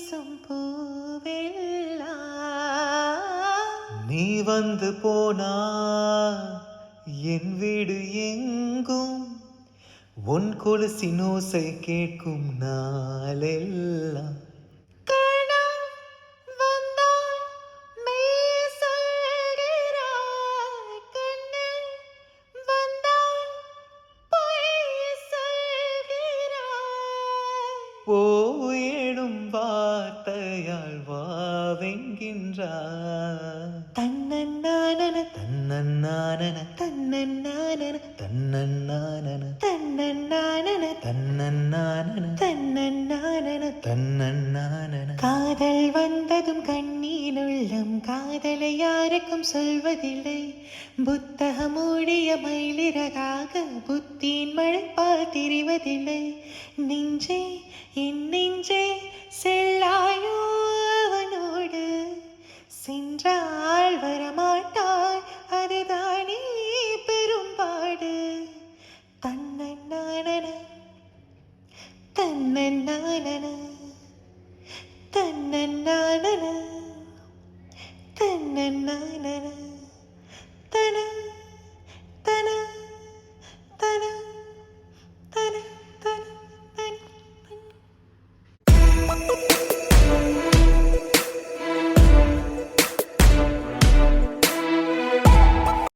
பேசும் பூவெல்லாம் நீ வந்து போனா என் வீடு எங்கும் உன் கொலுசின் ஓசை கேட்கும் நாளெல்லாம். கணம் வந்தால் மெய் சொல்கிறாய், கண்ணில் வந்தால் பொய் சொல்கிறாய். போயிடும் வார்த்தையால் வாவென்கின்றார். தன்னன்னானன தன்னன்னானன தன்னன்னானன தன்னன்னானன தன்னன்னானன தன்னன்னானன தன்னன்னானன. தன்னன்னானன. காதல் வந்ததும் கண்ணீர் உள்ளம் காதலை யாருக்கும் சொல்வதில்லை. புத்தகம் மூடிய மயிலிறகாக புத்தியின் மழைப்பால் தெரிவதில்லை. நெஞ்சே என் நெஞ்சே செல்லாயோ அவனோடு, சென்றால் வரமாட்டாய் அதுதானே பெரும்பாடு. தன்னன்னானன தன்னன்னானன தன்னன்னானன தன்னன்னானன.